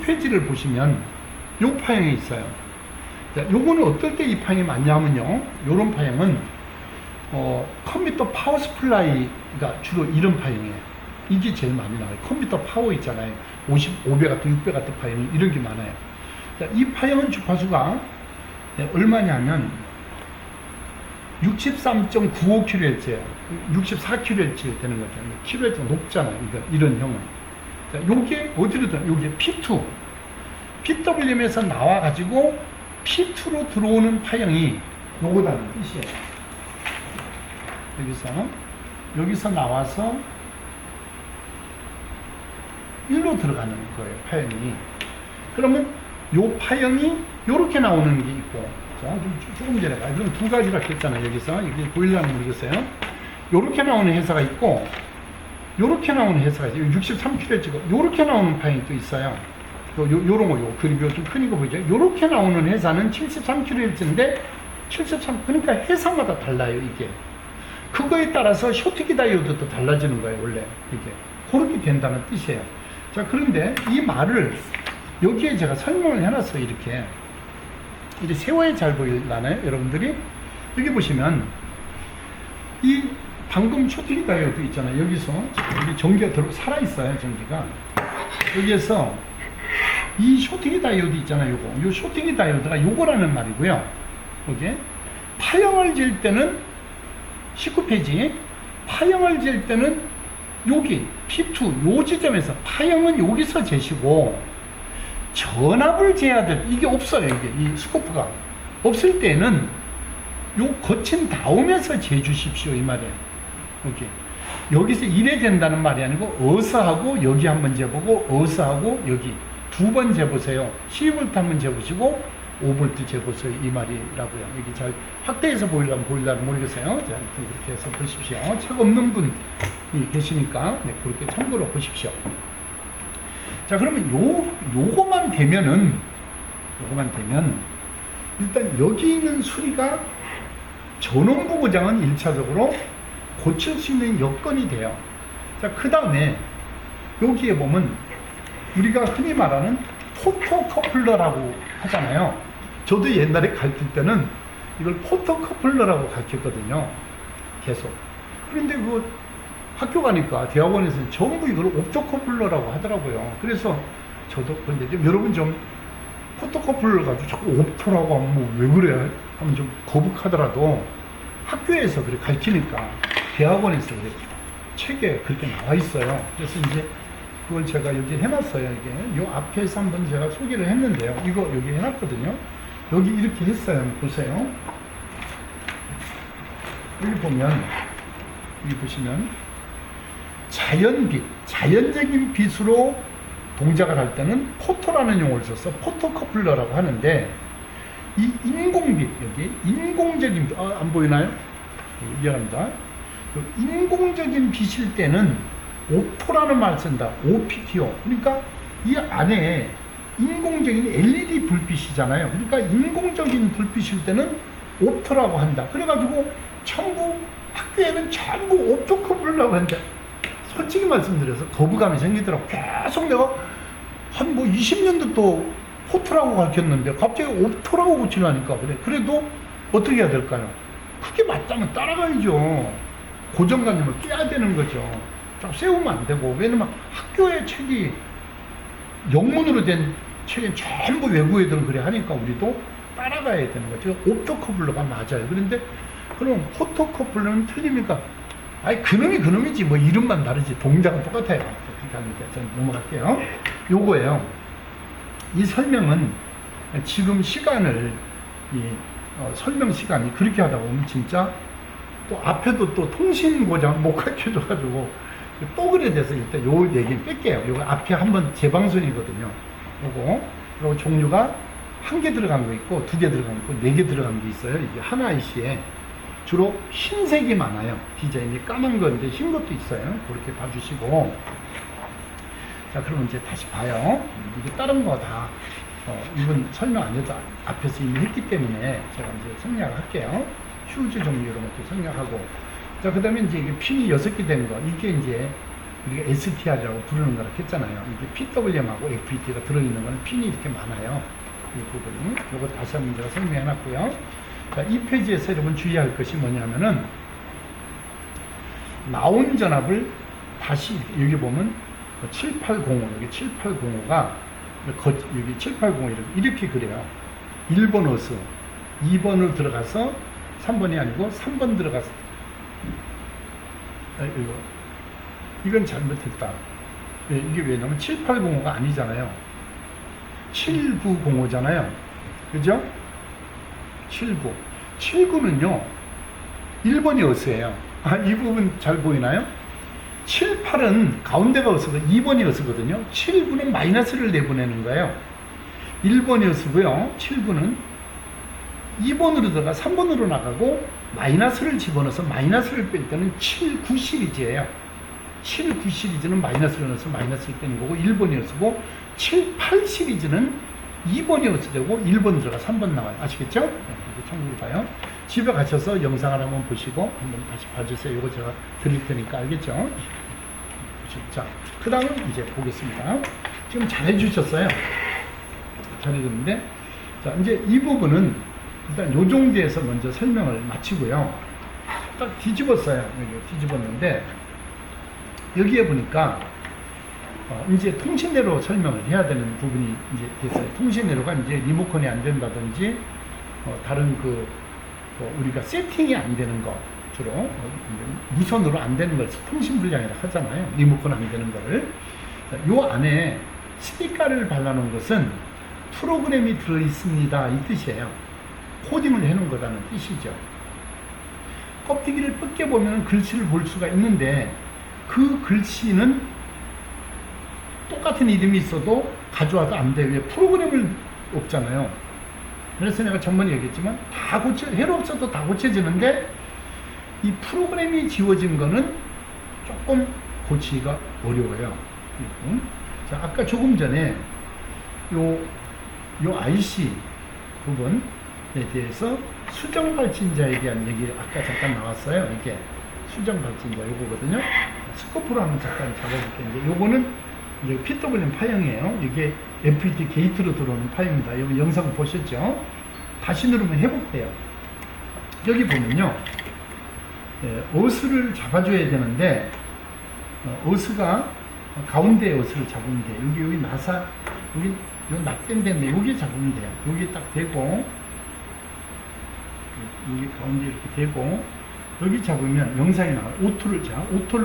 90페이지를 보시면 요 파형이 있어요. 자, 요거는 어떨 때 이 파형이 많냐면요. 요런 파형은 컴퓨터 파워 스플라이가 주로 이런 파형이에요. 이게 제일 많이 나와요. 컴퓨터 파워 있잖아요. 500 같은 600 같은 파형이 이런 게 많아요. 자, 이 파형은 주파수가 얼마냐면 63.95kHz예요. 64kHz 되는 거죠. kHz가 높잖아요. 이런 형은. 자, 요게 어디로든 요게 P2. PWM에서 나와가지고 P2로 들어오는 파형이 요거다는 뜻이에요. 여기서 나와서 1로 들어가는 거예요, 파형이. 그러면 요 파형이 요렇게 나오는 게 있고, 자, 조금 전에 그럼 두 가지라 했잖아요. 여기서 이게 보일라는 모르겠어요. 요렇게 나오는 회사가 있고, 요렇게 나오는 회사가 있어요. 63kHz고 요렇게 나오는 파형이 또 있어요. 요런 거, 요 그림이 좀 큰 거 보이죠? 요렇게 나오는 회사는 73kHz인데 73, 그러니까 회사마다 달라요, 이게. 그거에 따라서 쇼트키 다이오드도 달라지는 거예요, 원래. 이게. 그렇게 된다는 뜻이에요. 자, 그런데 이 말을 여기에 제가 설명을 해놨어요, 이렇게. 이제 세워야 잘 보이려나요, 여러분들이? 여기 보시면, 이 방금 쇼트키 다이오드 있잖아요. 여기서, 여기 전기가 살아있어요, 전기가. 여기에서, 이 쇼트키 다이오드 있잖아요, 요거. 요 쇼트키 다이오드가 요거라는 말이고요. 여기. 파형을 질 때는, 19페이지. 파형을 질 때는 여기 P2 요 지점에서 파형은 여기서 재시고 전압을 재야 될 이게 없어요. 이게 이 스코프가 없을 때는 요 거친 다음에서 재주십시오 이 말이에요. 여기서 이래 된다는 말이 아니고 어서 하고 여기 한번 재보고 어서 하고 여기 두 번 재보세요. 12V 한번 재보시고 5V 재보세요 이 말이라고요. 여기 잘 확대해서 보이려면 모르겠어요. 자, 이렇게 해서 보십시오. 책 없는 분이 계시니까 네, 그렇게 참고로 보십시오. 자, 그러면 요거만 되면 일단 여기 있는 수리가 전원부 고장은 1차적으로 고칠 수 있는 여건이 돼요. 자, 그 다음에 여기에 보면 우리가 흔히 말하는 포토커플러라고 하잖아요. 저도 옛날에 가르칠 때는 이걸 포토커플러라고 가르쳤거든요. 계속. 그런데 그 학교 가니까 대학원에서는 전부 이걸 옵토커플러라고 하더라고요. 그래서 저도 그런데 좀 여러분 좀 포토커플러 가지고 자꾸 옵토라고 하면 뭐 왜 그래? 하면 좀 거북하더라도 학교에서 그렇게 가르치니까 대학원에서 그래 책에 그렇게 나와 있어요. 그래서 이제 그걸 제가 여기 해놨어요. 이게 요 앞에서 한번 제가 소개를 했는데요. 이거 여기 해놨거든요. 여기 이렇게 했어요. 보세요. 여기 보시면 자연빛, 자연적인 빛으로 동작을 할 때는 포토라는 용어를 써서 포토커플러라고 하는데 이 인공빛, 여기 인공적인 빛, 안 보이나요? 미안합니다. 인공적인 빛일 때는 옵토라는 말을 쓴다. OPTO. 그러니까 이 안에 인공적인 LED 불빛이잖아요. 그러니까 인공적인 불빛일 때는 옵토라고 한다. 그래가지고 전부 학교에는 전부 옵토커플러라고 하는데 솔직히 말씀드려서 거부감이 생기더라고. 계속 내가 한 뭐 20년도 또 포토라고 가르쳤는데 갑자기 옵토라고 고치려니까 그래. 그래도 어떻게 해야 될까요? 그게 맞다면 따라가야죠. 고정관념을 깨야 되는 거죠. 딱 세우면 안 되고. 왜냐면 학교의 책이 영문으로 된 책은 전부 외국 애들은 그래 하니까 우리도 따라가야 되는 거죠. 옵토커플러가 맞아요. 그런데 그럼 포토커플러는 틀립니까? 아니 그놈이지 뭐 이름만 다르지 동작은 똑같아요. 그러니까 저는 넘어갈게요. 요거예요. 이 설명은 지금 시간을 설명 시간이 그렇게 하다 보면 진짜 또 앞에도 또 통신 고장 못 가르쳐줘가지고 또 그래 돼서 일단 요 얘기는 뺄게요. 요거 앞에 한번 재방송이거든요. 요거 그리고 종류가 1개 들어간 거 있고 2개 들어간 거 있고 4개 들어간 게 있어요. 이게 하나 IC에 주로 흰색이 많아요. 디자인이 까만 건데 흰 것도 있어요. 그렇게 봐주시고. 자, 그러면 이제 다시 봐요. 이게 다른 거 다 이건 설명 안 해도 앞에서 이미 했기 때문에 제가 이제 생략을 할게요. 휴즈 종류 이런 것도 생략하고. 자, 그 다음에 이제 이게 핀이 6개 되는 거. 이게 이제 우리가 STR이라고 부르는 거라 했잖아요. 이게 PWM하고 FET가 들어있는 거는 핀이 이렇게 많아요. 이 부분이. 이거 다시 한번 제가 설명해 놨고요. 자, 이 페이지에서 여러분 주의할 것이 뭐냐면은, 나온 전압을 다시, 여기 보면 7805, 여기 7805가, 여기 7805 이렇게 그래요. 1번 어스, 2번을 들어가서 3번이 아니고 3번 들어가서, 이건 잘못했다. 이게 왜냐면 7805가 아니잖아요. 7905잖아요. 그죠? 79. 79는요, 1번이 어스예요. 이 부분 잘 보이나요? 78은 가운데가 어스고 2번이 어스거든요. 79는 마이너스를 내보내는 거예요. 1번이 어스고요. 79는 2번으로 들어가 3번으로 나가고 마이너스를 집어넣어서 마이너스를 뺄 때는 79 시리즈예요. 79 시리즈는 마이너스를 넣어서 마이너스를 빼는 거고 1번이 어스고, 78 시리즈는 2번이 어스 되고 1번 들어가 3번 나와요. 아시겠죠? 네, 이거 참고로 봐요. 집에 가셔서 영상을 한번 보시고 한번 다시 봐주세요. 이거 제가 드릴 테니까 알겠죠? 자, 그 다음 이제 보겠습니다. 지금 잘해주셨어요. 잘해줬는데, 자, 이제 이 부분은 일단 요 정도에서 먼저 설명을 마치고요. 딱 뒤집었어요. 여기 뒤집었는데, 여기에 보니까 이제 통신회로 설명을 해야 되는 부분이 이제 됐어요. 통신회로가 이제 리모컨이 안 된다든지 다른 우리가 세팅이 안 되는 거, 주로 무선으로 안 되는 걸 통신 불량이라 하잖아요. 리모컨 안 되는 거를. 요 안에 스티커를 발라놓은 것은 프로그램이 들어 있습니다, 이 뜻이에요. 코딩을 해놓은 거라는 뜻이죠. 껍데기를 벗겨보면 글씨를 볼 수가 있는데, 그 글씨는 똑같은 이름이 있어도 가져와도 안 돼요. 왜? 프로그램을 없잖아요. 그래서 내가 전번에 얘기했지만 해로 없어도 다 고쳐지는데, 이 프로그램이 지워진 거는 조금 고치기가 어려워요. 자, 아까 조금 전에 요 IC 부분에 대해서 수정 발진자에 대한 얘기 아까 잠깐 나왔어요. 이게 수정 발진자 요거거든요. 스코프로 한번 잠깐 잡아볼게요. 요거는 이제 PWM 파형이에요. 이게 FET 게이트로 들어오는 파형입니다. 여기 영상 보셨죠? 다시 누르면 회복돼요. 여기 보면요, 어스를 잡아줘야 되는데, 어스가 가운데 어스를 잡으면 돼요. 여기 나사, 여기 요 납땜 데인데 여기 잡으면 돼요. 여기 딱 대고, 여기 가운데 이렇게 대고, 여기 잡으면 영상이 나와요. 오토를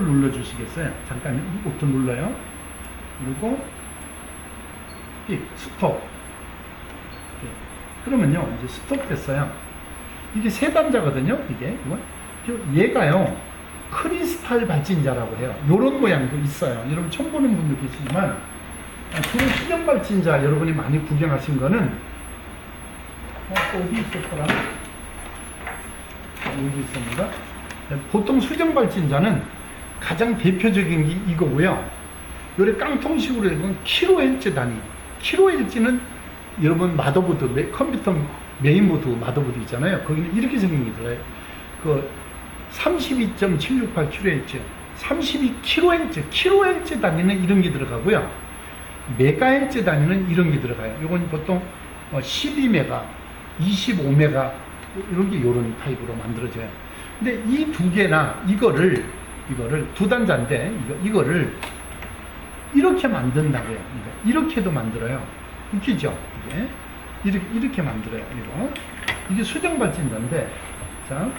눌러주시겠어요? 잠깐 오토 눌러요. 그리고 스톱. 그러면요, 이제 스톱 됐어요. 이게 세 단자거든요. 얘가요, 크리스탈 발진자라고 해요. 요런 모양도 있어요. 여러분 처음 보는 분도 계시지만, 주로 수정 발진자 여러분이 많이 구경하신 거는 어디 있었더라? 여기 있습니다. 보통 수정 발진자는 가장 대표적인 게 이거고요. 요래 깡통식으로 된 건 킬로헬츠 단위. 킬로헬츠는 여러분 마더보드, 컴퓨터 메인보드 마더보드 있잖아요. 거기는 이렇게 생긴 게 들어요. 32.768kHz, 32kHz, kHz 단위는 이런 게 들어가고요. 메가헤르츠 단위는 이런 게 들어가요. 이건 보통 12메가, 25메가 이런 게 이런 타입으로 만들어져요. 근데 이 두 개나 이거를 두 단자인데 이거를 이렇게 만든다고요. 이렇게도 만들어요. 웃기죠? 이렇게 만들어요. 이게 수정 발진자인데, 자,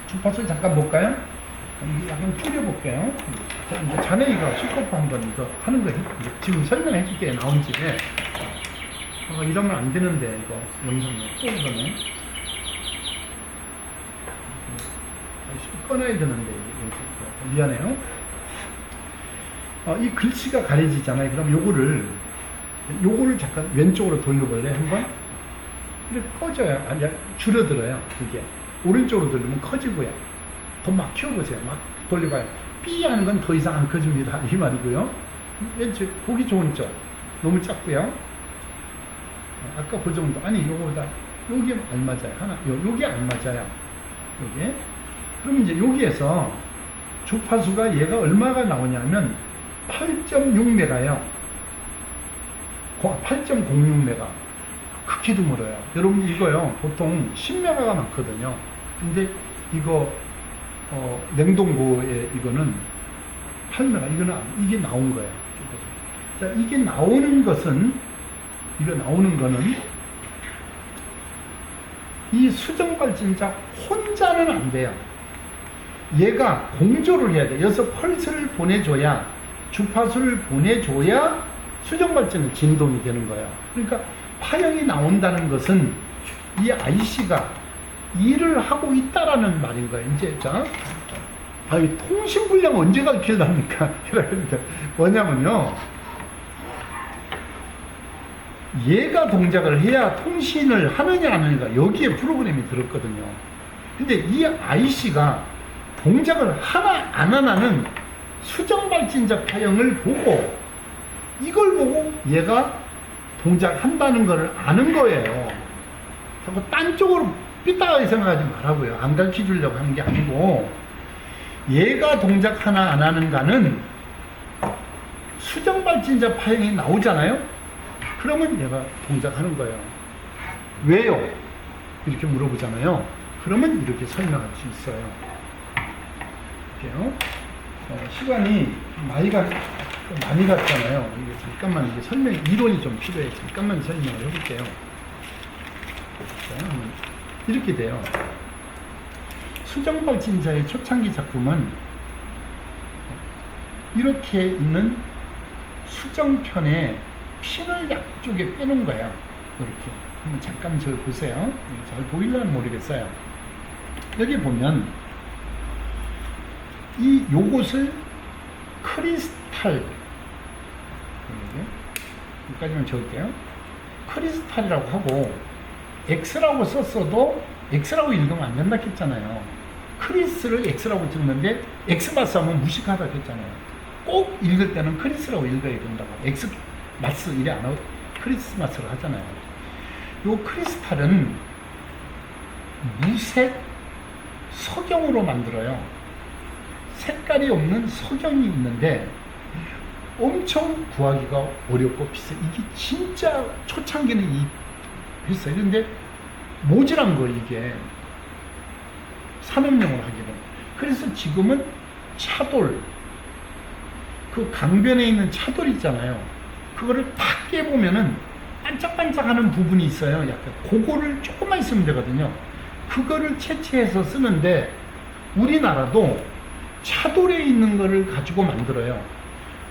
주파수를 잠깐 볼까요? 약간 줄여볼게요. 자, 이제 자네이가 스코프 한번 이거 하는 거 지금 설명해 줄게요. 나온 집에. 이러면 안 되는데, 이거 영상을 또 이거는. 꺼내야 되는데, 미안해요. 이 글씨가 가려지잖아요. 그럼 요거를 잠깐 왼쪽으로 돌려볼래? 한번? 이렇게 꺼져요. 아니, 줄어들어요. 이게. 오른쪽으로 돌리면 커지고요. 더 막 키워보세요. 막 돌려봐요. 삐 하는 건 더 이상 안 커집니다. 이 말이고요. 왼쪽, 보기 좋은 쪽. 너무 작고요. 아까 그 정도. 아니, 요거보다, 요게 안 맞아요. 요게 안 맞아요. 요게. 그럼 이제 여기에서 주파수가 얘가 얼마가 나오냐면 8.6메가예요. 8.06메가. 극히 드물어요. 여러분 이거요. 보통 10메가가 많거든요. 근데 이거 냉동고에 이거는 8메가. 이게 나온 거예요. 자, 이게 나오는 거는 이 수정발진자 혼자는 안 돼요. 얘가 공조를 해야 돼. 여기서 펄스를 보내줘야, 주파수를 보내줘야 수정발진은 진동이 되는 거예요. 그러니까 파형이 나온다는 것은 이 IC가 일을 하고 있다라는 말인 거예요. 이제, 자, 이 통신 불량 언제 가르치려니까? 뭐냐면요. 얘가 동작을 해야 통신을 하느냐 안 하느냐 여기에 프로그램이 들었거든요. 근데 이 IC가 동작을 하나 안 하나는 수정발진자 파형을 보고 이걸 보고 얘가 동작한다는 걸 아는 거예요. 자꾸 딴 쪽으로 삐딱하게 생각하지 말라고요. 안 가르쳐 주려고 하는 게 아니고 얘가 동작 하나 안 하는가는 수정발진자 파형이 나오잖아요. 그러면 얘가 동작하는 거예요. 왜요? 이렇게 물어보잖아요. 그러면 이렇게 설명할 수 있어요. 이렇게요. 시간이 많이 갔잖아요. 이게 잠깐만 이론이 좀 필요해. 잠깐만 설명을 해볼게요. 이렇게 돼요. 수정발진자의 초창기 작품은 이렇게 있는 수정편에 핀을 양쪽에 빼는 거예요. 이렇게. 한번 잠깐 저를 보세요. 잘 보이려면 모르겠어요. 여기 보면 요것을 크리스탈, 여기까지만 적을게요. 크리스탈이라고 하고 X라고 썼어도 X라고 읽으면 안 된다 했잖아요. 크리스를 X라고 적는데 X마스 하면 무식하다 했잖아요. 꼭 읽을 때는 크리스라고 읽어야 된다고. X마스 이래 안 하고 크리스마스를 하잖아요. 요 크리스탈은 무색 석영으로 만들어요. 색깔이 없는 석영이 있는데 엄청 구하기가 어렵고 비싸요. 이게 진짜 초창기는 비싸요. 그런데 모자란 거 이게 산업용으로 하기는. 그래서 지금은 차돌, 그 강변에 있는 차돌 있잖아요. 그거를 탁 깨보면은 반짝반짝하는 부분이 있어요. 약간 그거를 조금만 있으면 되거든요. 그거를 채취해서 쓰는데 우리나라도 차돌에 있는 거를 가지고 만들어요.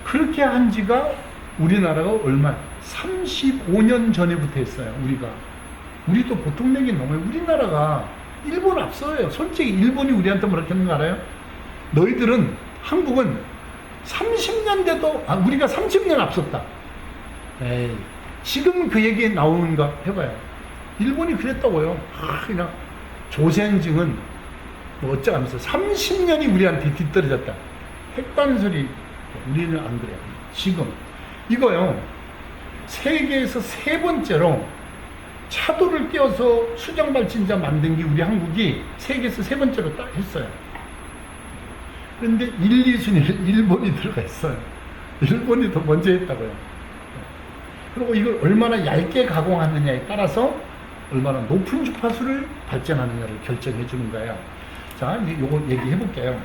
그렇게 한 지가 우리나라가 얼마? 35년 전에부터 했어요. 우리도 보통 내기 넘어요. 우리나라가 일본 앞서요. 솔직히 일본이 우리한테 뭐라 했는 거 알아요? 너희들은 한국은 30년 돼도 우리가 30년 앞섰다. 에이, 지금 그 얘기 나오는가 해봐요. 일본이 그랬다고요. 그냥 조센증은 뭐 어쩌면서 30년이 우리한테 뒤떨어졌다. 했다는 소리. 우리는 안 그래요. 지금 이거요. 세계에서 세 번째로 차도를 띄워서 수정발진자 만든 게 우리 한국이 세계에서 세 번째로 딱 했어요. 그런데 1, 2순위를 일본이 들어가 있어요. 일본이 더 먼저 했다고요. 그리고 이걸 얼마나 얇게 가공하느냐에 따라서 얼마나 높은 주파수를 발전하느냐를 결정해 주는 거예요. 자, 이제 요거 얘기해 볼게요.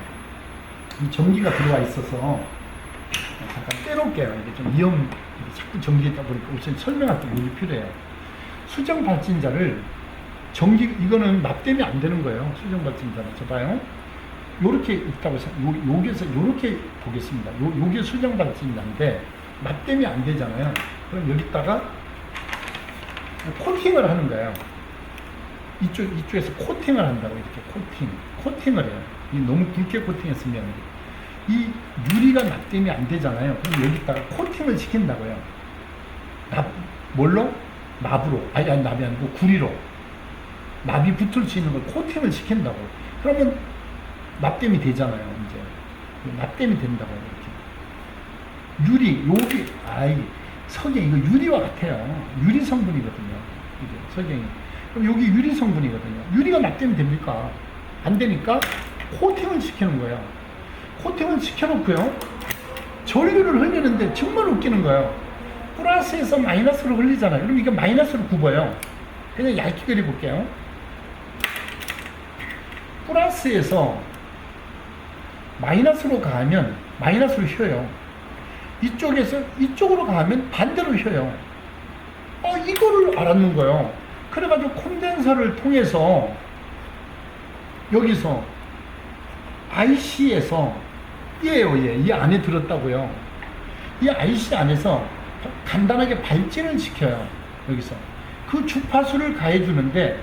이 전기가 들어와 있어서 잠깐 빼놓을게요. 이게 좀 자꾸 전기있다 보니까 우선 설명할 게 많이 필요해요. 수정 발진자를 이거는 납땜이 안 되는 거예요. 수정 발진자는. 저 봐요. 요렇게 있다고 여기서 요렇게 보겠습니다. 요게 수정 발진자인데 납땜이 안 되잖아요. 그럼 여기다가 코팅을 하는 거예요. 이쪽에서 코팅을 한다고. 이렇게 코팅을 해요. 너무 굵게 코팅했으면 이 유리가 납땜이 안 되잖아요. 그럼 여기다가 코팅을 시킨다고요. 뭘로? 납으로. 아니 납이 아니고 구리로. 납이 붙을 수 있는 걸 코팅을 시킨다고. 그러면 납땜이 되잖아요. 이제 납땜이 된다고. 이렇게 유리, 여기 석영, 이거 유리와 같아요. 유리 성분이거든요. 이게 석영이. 그럼 여기 유리 성분이거든요. 유리가 납땜이 됩니까? 안 되니까 코팅을 시키는 거예요. 코팅을 시켜놓고요. 전류를 흘리는데 정말 웃기는 거예요. 플러스에서 마이너스로 흘리잖아요. 그럼 이게 마이너스로 굽어요. 그냥 얇게 그려볼게요. 플러스에서 마이너스로 가면 마이너스로 휘어요. 이쪽에서 이쪽으로 가면 반대로 휘어요. 이거를 알았는 거예요. 그래가지고 콘덴서를 통해서 여기서 IC에서 이 안에 들었다고요. 이 IC 안에서 간단하게 발진을 시켜요. 여기서 그 주파수를 가해주는데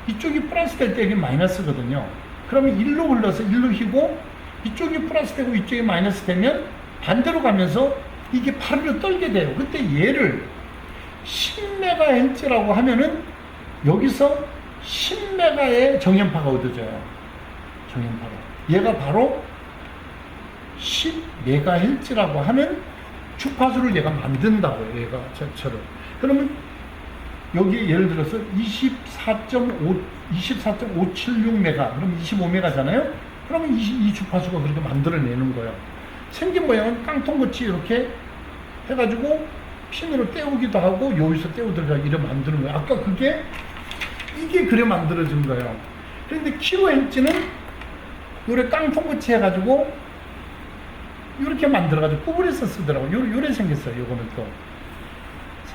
이쪽이 플러스 될 때 여기 마이너스거든요. 그러면 일로 흘러서 일로 휘고 이쪽이 플러스 되고 이쪽이 마이너스 되면 반대로 가면서 이게 파르르 떨게 돼요. 그때 얘를 10MHz라고 하면은 여기서 10메가의 정연파가 얻어져요. 정연파가. 얘가 바로 10MHz라고 하는 주파수를 얘가 만든다고요. 얘가 저처럼. 그러면 여기 예를 들어서 24.576메가, 그럼 25메가잖아요? 그러면 이 주파수가 그렇게 만들어내는 거예요. 생긴 모양은 깡통같이 이렇게 해가지고 핀으로 떼우기도 하고 여기서 떼우들어가 이래 만드는 거예요. 아까 이게 그래 만들어진 거예요. 그런데 킬로헤르츠는 요래 깡통같이 해가지고 이렇게 만들어가지고 구부려서 쓰더라고요. 요래 생겼어요. 요거는 또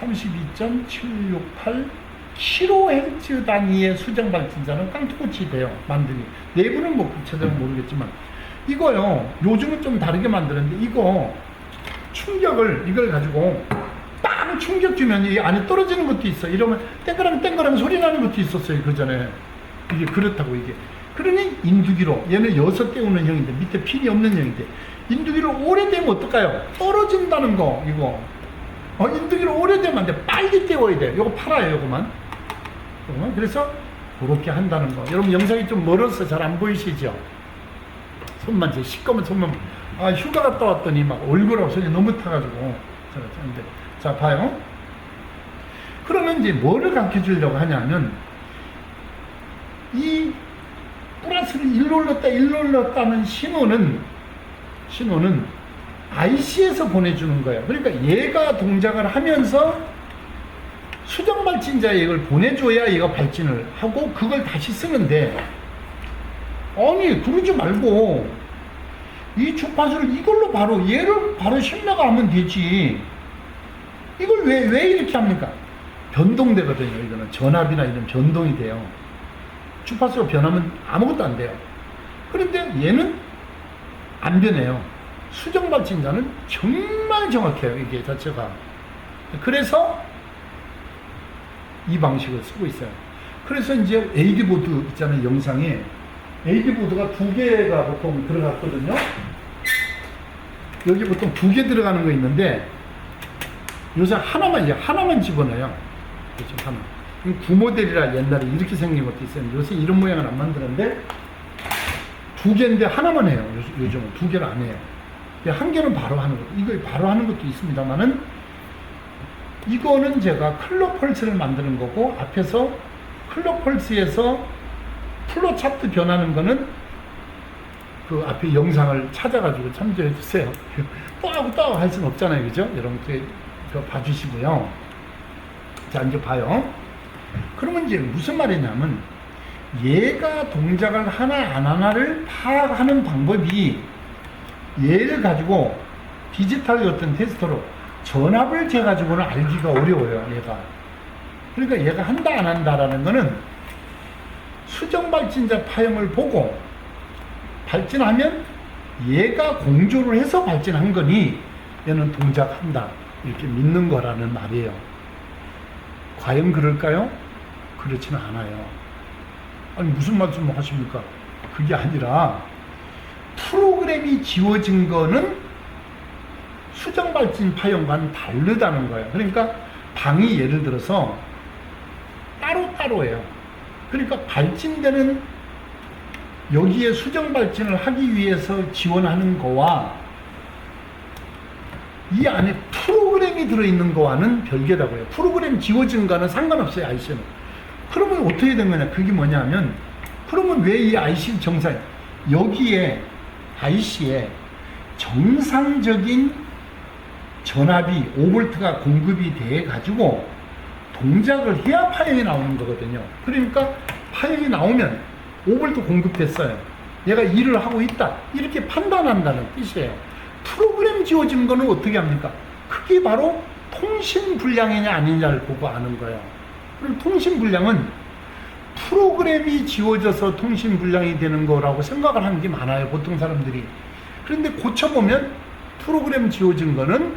32.768 킬로헤르츠 단위의 수정 발진자는 깡통같이 돼요. 만드니 내부는 뭐 구체적으로 모르겠지만 이거요. 요즘은 좀 다르게 만드는데 이거 충격을 이걸 가지고 빵 충격 주면 이 안에 떨어지는 것도 있어. 이러면 땡그랑 소리 나는 것도 있었어요. 그 전에 이게 그렇다고 이게. 그러니 인두기로 얘는 여섯 떼우는 형인데 밑에 핀이 없는 형인데 인두기로 오래되면 어떨까요? 떨어진다는 거 이거. 인두기로 오래되면 안 돼. 빨리 떼워야 돼. 이거 팔아요. 요거만. 그래서 그렇게 한다는 거. 여러분 영상이 좀 멀어서 잘 안 보이시죠? 손만 제 시꺼먼 손만. 휴가 갔다 왔더니 막 얼굴하고 손이 너무 타가지고. 자 봐요. 그러면 이제 뭐를 가르쳐 주려고 하냐면 이 플러스를 일로 올렸다는 신호는 IC에서 보내주는 거예요. 그러니까 얘가 동작을 하면서 수정 발진자에 이걸 보내줘야 얘가 발진을 하고 그걸 다시 쓰는데 아니 그러지 말고 이 주파수를 이걸로 얘를 바로 10메가 하면 되지. 이걸 왜 이렇게 합니까? 변동되거든요. 이거는 전압이나 이런 변동이 돼요. 주파수가 변하면 아무것도 안 돼요. 그런데 얘는 안 변해요. 수정 발진자는 정말 정확해요. 이게 자체가. 그래서 이 방식을 쓰고 있어요. 그래서 이제 AD 보드 있잖아요. 영상에 AD 보드가 두 개가 보통 들어갔거든요. 여기 보통 두 개 들어가는 거 있는데 요새 하나만 집어넣어요. 그렇죠, 하나. 구모델이라 옛날에 이렇게 생긴 것도 있어요. 요새 이런 모양은 안 만드는데 두 개인데 하나만 해요. 요즘은 두 개를 안 해요. 한 개는 바로 하는 것. 이거 바로 하는 것도 있습니다만은 이거는 제가 클럭 펄스를 만드는 거고 앞에서 클럭 펄스에서 플로 차트 변하는 거는 그 앞에 영상을 찾아가지고 참조해 주세요. 또 할 수는 없잖아요. 그죠? 여러분 봐주시고요. 자, 이제 봐요. 그러면 이제 무슨 말이냐면 얘가 동작을 하나 안 하나를 파악하는 방법이 얘를 가지고 디지털 어떤 테스터로 전압을 재가지고는 알기가 어려워요. 얘가. 그러니까 얘가 한다 안 한다라는 거는 수정 발진자 파형을 보고 발진하면 얘가 공조를 해서 발진한 거니 얘는 동작한다 이렇게 믿는 거라는 말이에요. 과연 그럴까요? 그렇지는 않아요. 아니 무슨 말씀 하십니까? 그게 아니라 프로그램이 지워진 거는 수정 발진 파형과는 다르다는 거예요. 그러니까 방이 예를 들어서 따로따로예요. 그러니까 발진되는 여기에 수정 발진을 하기 위해서 지원하는 거와 이 안에 프로그램이 들어있는 거와는 별개라고요. 프로그램 지워진 거는 상관없어요. IC는. 그러면 어떻게 된 거냐? 그게 뭐냐면 그러면 왜 이 IC 정상 여기에 IC에 정상적인 전압이 5V가 공급이 돼 가지고 동작을 해야 파형이 나오는 거거든요. 그러니까 파형이 나오면 5V 공급됐어요. 얘가 일을 하고 있다. 이렇게 판단한다는 뜻이에요. 프로그램 지워진 거는 어떻게 합니까? 그게 바로 통신 불량이냐 아니냐를 보고 아는 거예요. 그럼 통신 불량은 프로그램이 지워져서 통신 불량이 되는 거라고 생각을 하는 게 많아요. 보통 사람들이. 그런데 고쳐보면 프로그램 지워진 거는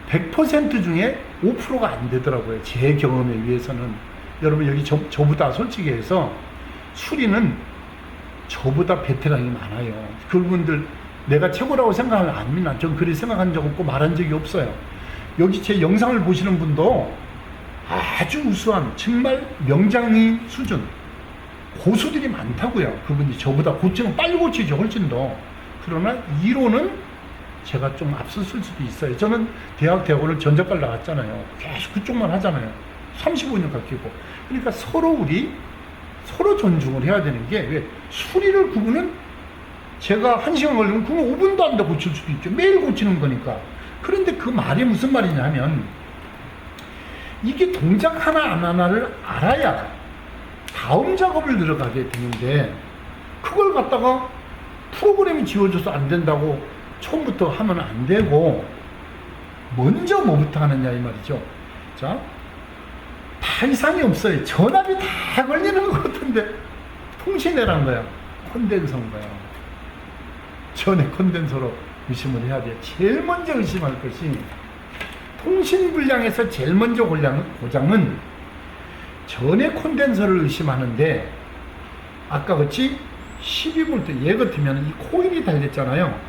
100% 중에 5%가 안 되더라고요. 제 경험에 의해서는. 여러분 여기 저보다 솔직히 해서 수리는 저보다 베테랑이 많아요. 그분들 내가 최고라고 생각하면 아닙니다. 전 그렇게 생각한 적 없고 말한 적이 없어요. 여기 제 영상을 보시는 분도 아주 우수한 정말 명장인 수준 고수들이 많다고요. 그분이 저보다 고치는 빨리 고치죠. 훨씬 더. 그러나 이론은 제가 좀 앞섰을 수도 있어요. 저는 대학원을 전자과를 나왔잖아요. 계속 그쪽만 하잖아요. 35년 가르치고. 그러니까 서로 존중을 해야 되는 게, 왜 수리를 구분은 제가 1시간 걸리면 그건 5분도 안 돼 고칠 수도 있죠. 매일 고치는 거니까. 그런데 그 말이 무슨 말이냐 하면, 이게 동작 하나를 알아야 다음 작업을 들어가게 되는데, 그걸 갖다가 프로그램이 지워져서 안 된다고 처음부터 하면 안 되고, 먼저 뭐부터 하느냐 이 말이죠. 자, 다 이상이 없어요. 전압이 다 걸리는 것 같은데 통신해란 거야. 콘덴서인 거야. 전에 콘덴서로 의심을 해야 돼요. 제일 먼저 의심할 것이, 통신 불량에서 제일 먼저 고장은 전에 콘덴서를 의심하는데, 아까 같이 12V 얘 같으면 이 코일이 달렸잖아요.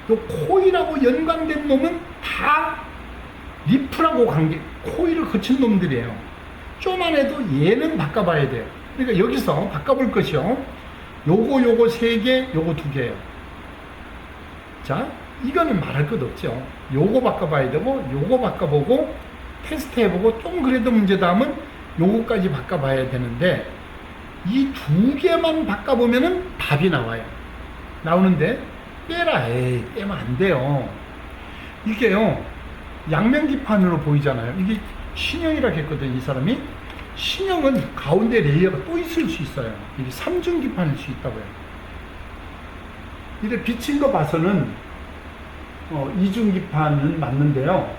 이 코일하고 연관된 놈은 다 리프라고 코일을 거친 놈들이에요. 좀만 해도 얘는 바꿔봐야 돼요. 그러니까 여기서 바꿔볼 것이요. 요거 3개, 요거 2개예요. 자, 이거는 말할 것 없죠. 요거 바꿔봐야 되고, 요거 바꿔보고, 테스트 해보고, 좀 그래도 문제다 하면 요거까지 바꿔봐야 되는데, 이 2개만 바꿔보면은 답이 나와요. 나오는데, 빼면 안 돼요. 이게요, 양면기판으로 보이잖아요. 이게 신형이라고 했거든요, 이 사람이. 신형은 가운데 레이어가 또 있을 수 있어요. 이게 3중기판일 수 있다고요. 이래 비친 거 봐서는 2중기판은 맞는데요.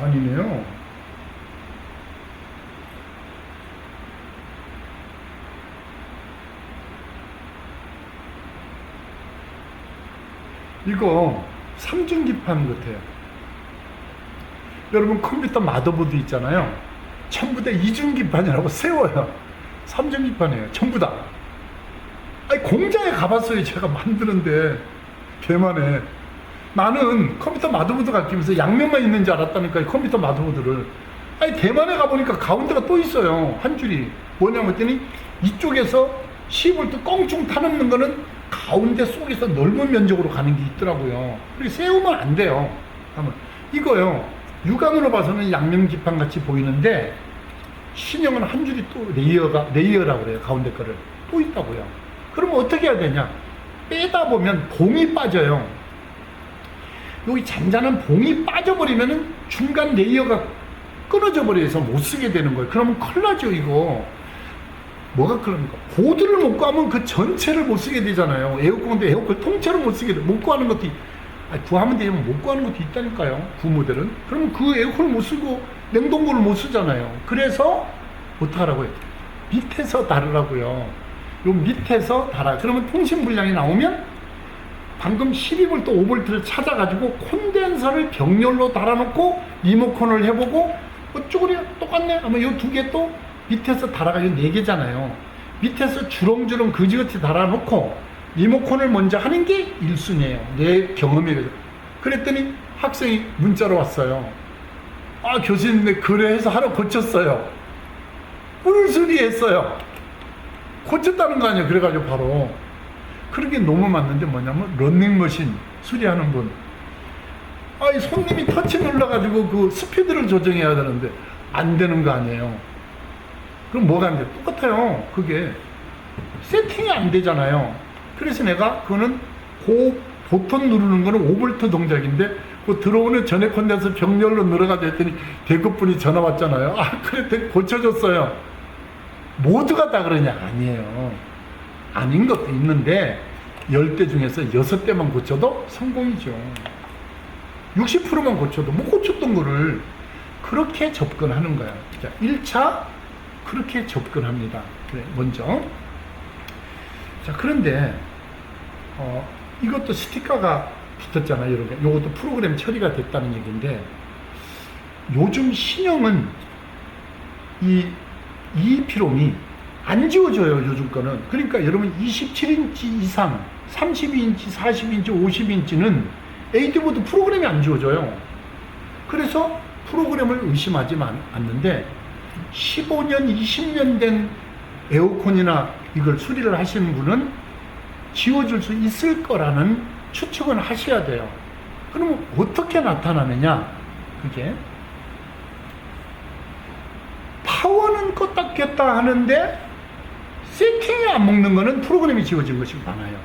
아니네요. 이거 3중기판 같아요. 여러분 컴퓨터 마더보드 있잖아요. 전부 다 2중기판이라고 세워요. 3중기판이에요. 전부 다. 아니 공장에 가봤어요. 제가 만드는데 개만해. 나는 컴퓨터 마더보드 가르치면서 양면만 있는 줄 알았다니까요. 컴퓨터 마더보드를. 아니 대만에 가보니까 가운데가 또 있어요. 한 줄이. 뭐냐면 했더니 이쪽에서 12V 껑충 타놓는 거는 가운데 속에서 넓은 면적으로 가는 게 있더라고요. 그리고 세우면 안 돼요. 이거요. 육안으로 봐서는 양면기판 같이 보이는데, 신형은 한 줄이 또 레이어라고 그래요. 가운데 거를. 또 있다고요. 그러면 어떻게 해야 되냐? 빼다 보면 봉이 빠져요. 여기 잔잔한 봉이 빠져버리면은 중간 레이어가 끊어져 버려서 못 쓰게 되는 거예요. 그러면 큰일 나죠, 이거. 뭐가 그럽니까? 보드를 못 구하면 그 전체를 못 쓰게 되잖아요. 에어컨도 에어컨 통째로 못 쓰게 돼. 못 구하는 것도, 구하면 되면 못 구하는 것도 있다니까요. 구모델은. 그러면 그 에어컨을 못 쓰고 냉동고를 못 쓰잖아요. 그래서 어떡하라고요? 밑에서 다르라고요. 요 밑에서 달아. 그러면 통신 불량이 나오면 방금 12V, 5V를 찾아가지고 콘덴서를 병렬로 달아놓고 리모컨을 해보고, 쭈그리 똑같네? 아마 요 2개 또 밑에서 달아가지고 4개잖아요. 밑에서 주렁주렁 거지같이 달아놓고 리모컨을 먼저 하는 게 1순위예요. 내 경험에 의해서. 그랬더니 학생이 문자로 왔어요. 아, 교수님, 그래 해서 하러 고쳤어요. 꿀수리했어요. 고쳤다는 거 아니에요. 그래가지고 바로. 그러게 너무 맞는데 뭐냐면, 런닝머신 수리하는 분. 아이, 손님이 터치 눌러가지고 그 스피드를 조정해야 되는데, 안 되는 거 아니에요. 그럼 뭐가 안 돼? 똑같아요. 그게. 세팅이 안 되잖아요. 그래서 내가 그거는 보통 누르는 거는 5V 동작인데 그 들어오는 전에 콘덴서 병렬로 늘어가자 했더니 대급분이 전화 왔잖아요. 아, 그래 고쳐줬어요. 모두가 다 그러냐? 아니에요. 아닌 것도 있는데 10대 중에서 6대만 고쳐도 성공이죠. 60%만 고쳐도 못 고쳤던 거를 그렇게 접근하는 거야. 자, 1차 그렇게 접근합니다. 그래, 먼저. 자, 그런데 이것도 스티커가 붙었잖아요. 여러분. 이것도 프로그램 처리가 됐다는 얘기인데 요즘 신형은 이 EEP롬이 안 지워져요. 요즘 거는. 그러니까 여러분 27인치 이상 32인치, 40인치, 50인치는 에이드보드 프로그램이 안 지워져요. 그래서 프로그램을 의심하지 않는데 15년, 20년 된 에어컨이나 이걸 수리를 하시는 분은 지워질 수 있을 거라는 추측은 하셔야 돼요. 그러면 어떻게 나타나느냐? 그게 파워는 껐다 켰다 하는데 세팅이 안 먹는 거는 프로그램이 지워진 것이 많아요.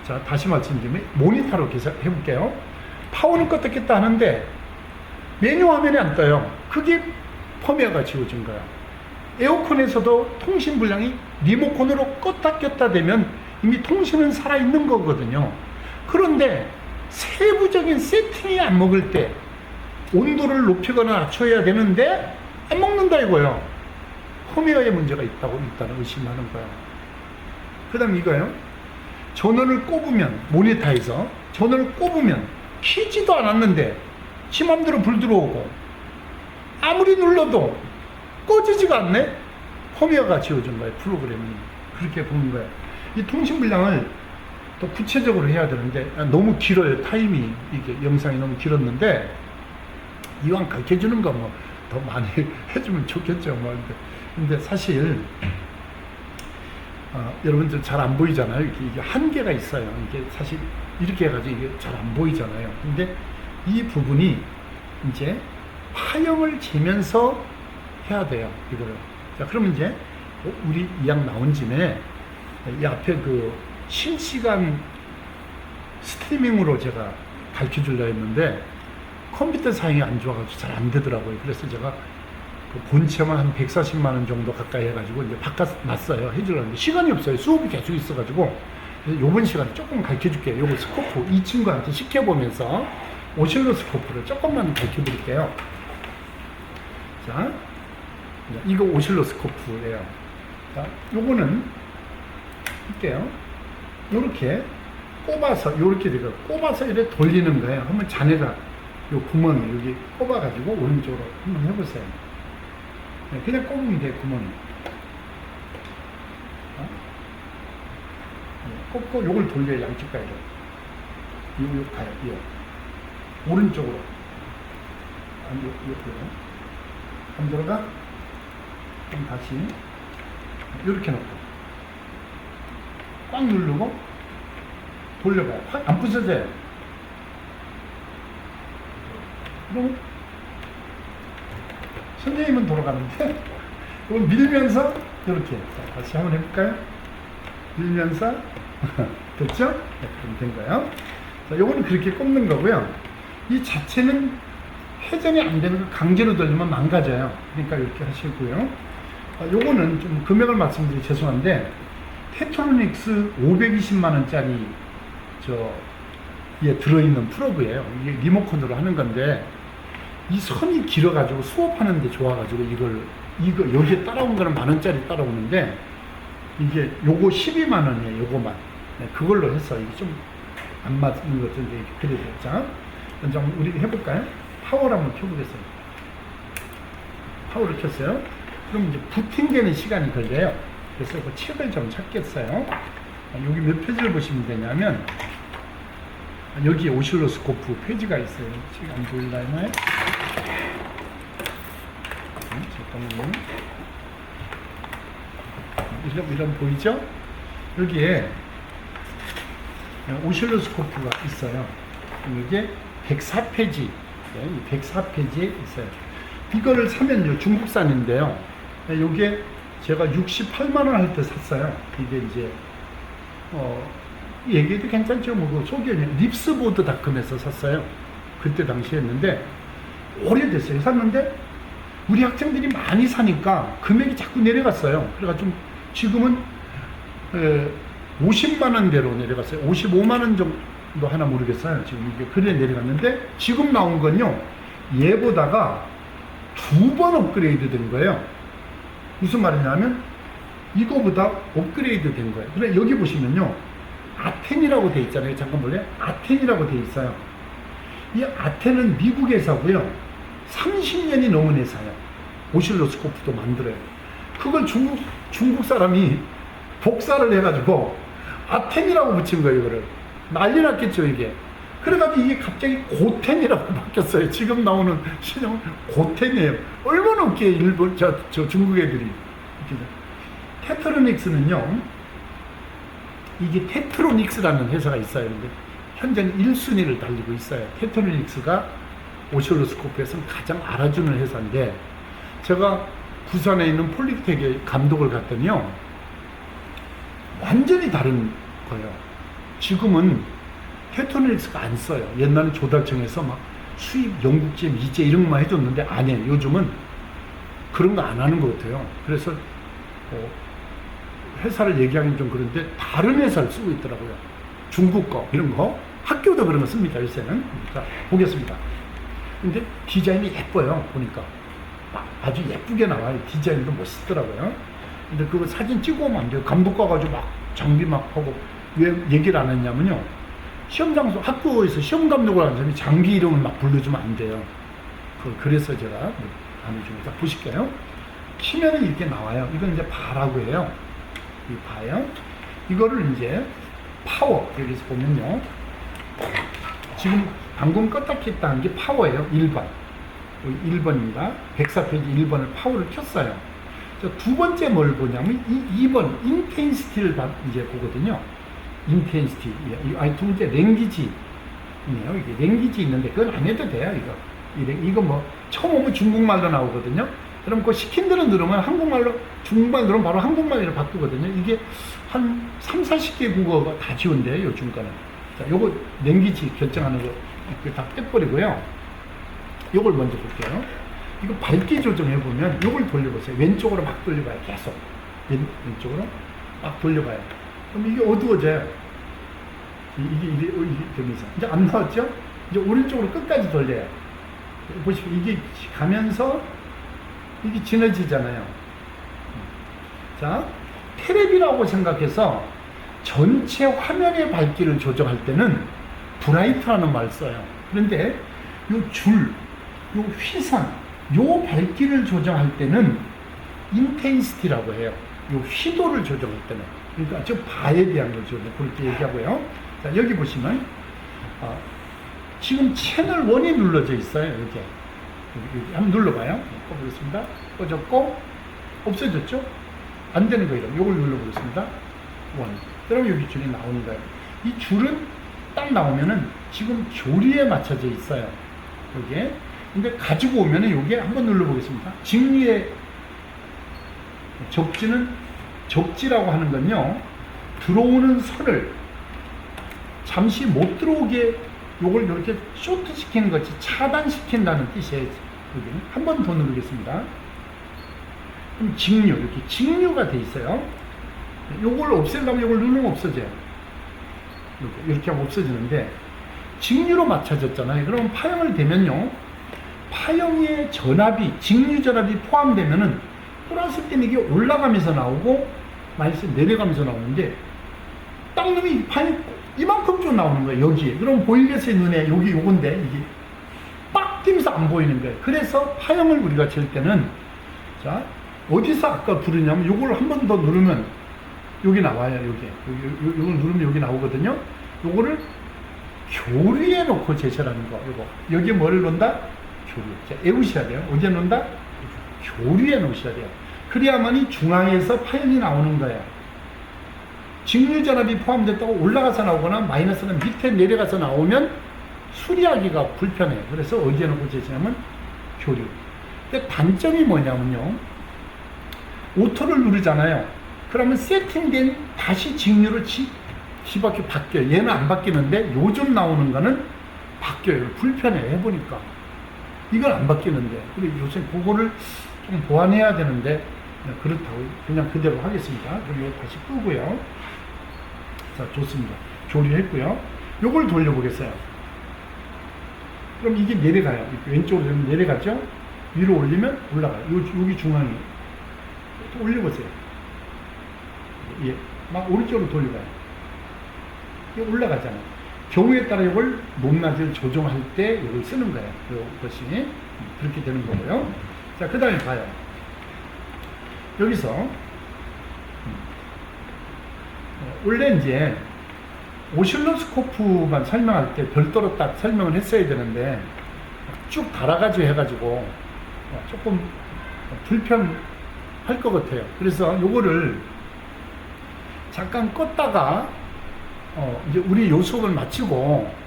자, 다시 말씀드리면 모니터로 해볼게요. 파워는 껐다 켰다 하는데 메뉴 화면에 안 떠요. 그게 펌웨어가 지워진 거야. 에어컨에서도 통신 불량이 리모컨으로 껐다 켰다 되면 이미 통신은 살아있는 거거든요. 그런데 세부적인 세팅이 안 먹을 때 온도를 높이거나 낮춰야 되는데 안 먹는다 이거예요. 펌웨어에 문제가 일단은 의심하는 거예요. 그 다음 이거예요. 전원을 꼽으면 모니터에서 전원을 꼽으면 키지도 않았는데 지 맘대로 불 들어오고 아무리 눌러도 꺼지지가 않네? 펌웨어가 지워진 거예요. 프로그램이. 그렇게 보는 거예요. 이 통신 불량을 더 구체적으로 해야 되는데 너무 길어요. 타임이 이게 영상이 너무 길었는데 이왕 가르쳐주는 거 뭐 더 많이 해주면 좋겠죠. 뭐. 근데 사실 여러분들 잘 안 보이잖아요. 이게 한계가 있어요. 이게 사실 이렇게 해가지고 이게 잘 안 보이잖아요. 근데 이 부분이 이제 파형을 재면서 해야 돼요. 이거를. 자, 그러면 이제 우리 이왕 나온 김에 이 앞에 그 실시간 스트리밍으로 제가 가르쳐 주려 했는데 컴퓨터 사양이 안 좋아가지고 잘 안 되더라고요. 그래서 제가 그 본체만 한 140만 원 정도 가까이 해가지고 이제 바꿔놨어요. 해주려는데 시간이 없어요. 수업이 계속 있어가지고. 그래서 요번 시간에 조금 가르쳐 줄게요. 요거 스코프 이 친구한테 시켜보면서 오실로스코프를 조금만 가르쳐 드릴게요. 자, 이거 오실로스코프예요. 자, 요거는 할게요. 요렇게 꼽아서 요렇게 되고 꼽아서 이렇게 돌리는 거예요. 한번 자네가 요 구멍에 여기 꼽아가지고 오른쪽으로 한번 해보세요. 네, 그냥 꼽으면 돼요. 구멍에. 꼽고 요걸 돌려요. 양쪽 가야 돼요. 요 가요. 요 오른쪽으로. 요. 안 들어가? 그럼 다시 이렇게 놓고 꽉 누르고 돌려봐요. 확 안 부서져요. 그럼 선생님은 돌아가는데 이걸 밀면서 이렇게. 자, 다시 한번 해볼까요? 밀면서 됐죠? 네, 그럼 된 거예요. 자, 요거는 그렇게 꼽는 거고요. 이 자체는 회전이 안 되는 거 강제로 돌리면 망가져요. 그러니까 이렇게 하시고요. 요거는 좀 금액을 말씀드리기 죄송한데 테트로닉스 520만원짜리 에 들어있는 프로브예요. 이게 리모컨으로 하는 건데 이 선이 길어가지고 수업하는데 좋아가지고 이거 여기에 따라온 거는 만원짜리 따라오는데 이게 요거 12만원이에요. 요거만. 네, 그걸로 해서 이게 좀 안 맞는 것 같은데 그래도. 자, 먼저 우리 해볼까요? 파워를 한번 켜보겠습니다. 파워를 켰어요. 그럼 이제 부팅되는 시간이 걸려요. 그래서 그 칩을 좀 찾겠어요. 여기 몇 페이지를 보시면 되냐면 여기에 오실로스코프 페이지가 있어요. 지금 안 보이나요? 잠깐만요. 이런 보이죠? 여기에 오실로스코프가 있어요. 이게 104페이지. 네, 104페이지에 있어요. 이거를 사면요, 중국산인데요. 여기에 제가 68만 원 할 때 샀어요. 이게 이제 얘기해도 괜찮죠. 뭐 그 소개는 립스보드닷컴에서 샀어요. 그때 당시에 했는데 오래됐어요. 샀는데 우리 학생들이 많이 사니까 금액이 자꾸 내려갔어요. 그래가지고 지금은 50만 원대로 내려갔어요. 55만 원 정도 하나 모르겠어요. 지금 이게 그래 내려갔는데 지금 나온 건요. 얘보다가 2번 업그레이드 된 거예요. 무슨 말이냐면 이거보다 업그레이드 된 거예요. 그래 여기 보시면요. 아텐이라고 돼 있잖아요. 잠깐 볼래요? 아텐이라고 돼 있어요. 이 아텐은 미국 회사고요. 30년이 넘은 회사예요. 오실로스코프도 만들어요. 그걸 중국 사람이 복사를 해가지고 아텐이라고 붙인 거예요. 이거를 난리 났겠죠 이게. 그래가지고 이게 갑자기 고텐이라고 바뀌었어요. 지금 나오는 신형은 고텐이에요. 얼마나 웃기게 일본 저 중국 애들이. 테트로닉스는요. 이게 테트로닉스라는 회사가 있어요. 근데 현재는 1순위를 달리고 있어요. 테트로닉스가 오실로스코프에서는 가장 알아주는 회사인데 제가 부산에 있는 폴리텍에 감독을 갔더니요. 완전히 다른 거예요. 지금은 테트로닉스가 안 써요. 옛날에 조달청에서 막 수입 영국제 미제 이런 것만 해줬는데 안 해요. 요즘은 그런 거 안 하는 것 같아요. 그래서 회사를 얘기하기는 좀 그런데 다른 회사를 쓰고 있더라고요. 중국 거 이런 거 학교도 그런 거 씁니다. 요새는. 자 보겠습니다. 근데 디자인이 예뻐요. 보니까 아주 예쁘게 나와요. 디자인도 멋있더라고요. 근데 그거 사진 찍어 오면 안 돼요. 감독 가가지고 막 장비 막 하고 왜 얘기를 안 했냐면요. 시험 장소 학교에서 시험 감독을 하는 사람이 장비 이름을 막 불러주면 안 돼요. 그래서 제가 안 해줍니다. 보실게요. 키면은 이렇게 나와요. 이건 이제 바라고 해요. 이 바요. 이거를 이제 파워 여기서 보면요. 지금 방금 껐다 켰다 한 게 파워예요. 1번. 1번입니다. 104페이지 1번을 파워를 켰어요. 두 번째 뭘 보냐면 이 2번 인텐시티를 이제 보거든요. 인텐시티. 아니 두 번째 랭귀지 있네요. 이게 랭귀지 있는데 그건 안 해도 돼요. 이거 뭐 처음 오면 중국말로 나오거든요. 그럼 그 시킨 대로 누르면 한국말로 중국말 누르면 바로 한국말로 바꾸거든요. 이게 한 3, 40개 국어가 다 지원돼요. 요즘 거는. 자, 요거 랭귀지 결정하는 거 다 떼버리고요. 요걸 먼저 볼게요. 이거 밝기 조정해 보면 요걸 돌려보세요. 왼쪽으로 막 돌려봐요. 계속 왼쪽으로 막 돌려봐요. 그럼 이게 어두워져요. 이게 되면서 이제 안 나왔죠? 이제 오른쪽으로 끝까지 돌려요. 보시고 이게 가면서 이게 진해지잖아요. 자, 테레비라고 생각해서 전체 화면의 밝기를 조정할 때는 브라이트라는 말을 써요. 그런데 요 줄, 요 휘상, 요 밝기를 조정할 때는 인텐시티라고 해요. 요 휘도를 조정할 때는. 그러니까 저 바에 대한 거죠. 그렇게 얘기하고요. 자, 여기 보시면 지금 채널 1이 눌러져 있어요. 여기 한번 눌러봐요. 꺼보겠습니다. 꺼졌고 없어졌죠? 안 되는 거예요. 이걸 눌러보겠습니다. 1. 그럼 여기 줄이 나오는 거예요. 이 줄은 딱 나오면은 지금 조리에 맞춰져 있어요. 여기에. 근데 가지고 오면은 여기에 한번 눌러보겠습니다. 직리의 적지라고 하는 건요. 들어오는 선을 잠시 못 들어오게 요걸 이렇게 쇼트 시키는 것이 차단시킨다는 뜻이에요. 한 번 더 누르겠습니다. 그럼 직류, 이렇게 직류가 돼 있어요. 요걸 없애려면 요걸 누르면 없어져요. 이렇게 하면 없어지는데, 직류로 맞춰졌잖아요. 그러면 파형을 대면요. 파형의 전압이, 직류 전압이 포함되면은 플러스 때는 이게 올라가면서 나오고, 마이너스 내려가면서 나오는데, 딱 넣으면 파형이 이만큼 좀 나오는 거예요. 여기에. 그럼 보이겠어요? 눈에. 여기 요건데, 이게. 빡 뛰면서 안 보이는 거예요. 그래서 파형을 우리가 잴 때는, 자, 어디서 아까 부르냐면, 요걸 한 번 더 누르면, 여기 나와요. 요걸 누르면 여기 나오거든요. 요거를 교류에 놓고 제시하는 거. 요거. 여기에 뭐를 놓는다? 교류. 자, 외우셔야 돼요. 어디에 놓는다? 교류에 놓으셔야 돼요. 그래야만이 중앙에서 파형이 나오는 거예요. 직류전압이 포함됐다고 올라가서 나오거나 마이너스는 밑에 내려가서 나오면 수리하기가 불편해요. 그래서 어디에 놓고 제시하면 교류. 근데 단점이 뭐냐면요. 오토를 누르잖아요. 그러면 세팅된 다시 직류로 지밖에 바뀌어요. 얘는 안 바뀌는데 요즘 나오는 거는 바뀌어요. 불편해 해보니까. 이건 안 바뀌는데. 그리고 요새 그거를 좀 보완해야 되는데 그렇다고 그냥 그대로 하겠습니다. 그리고 다시 끄고요. 자, 좋습니다. 조리했고요. 요걸 돌려보겠어요. 그럼 이게 내려가요. 왼쪽으로 되면 내려가죠? 위로 올리면 올라가요. 여기 중앙에. 올려보세요. 예. 막 오른쪽으로 돌려가요. 이게 올라가잖아요. 경우에 따라 이걸 높낮이를 조정할 때 이걸 쓰는 거예요. 이것이. 그렇게 되는 거고요. 자, 그 다음에 봐요. 여기서, 원래 이제, 오실로스코프만 설명할 때 별도로 딱 설명을 했어야 되는데 쭉 달아가지고 해가지고 조금 불편할 것 같아요. 그래서 요거를 잠깐 껐다가 이제 우리 요 수업을 마치고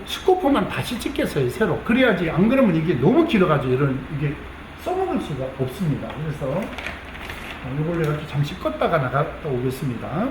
스코프만 다시 찍겠어요, 새로. 그래야지, 안 그러면 이게 너무 길어가지고 이게 써먹을 수가 없습니다. 그래서 요걸로 해가지고 잠시 껐다가 나갔다 오겠습니다.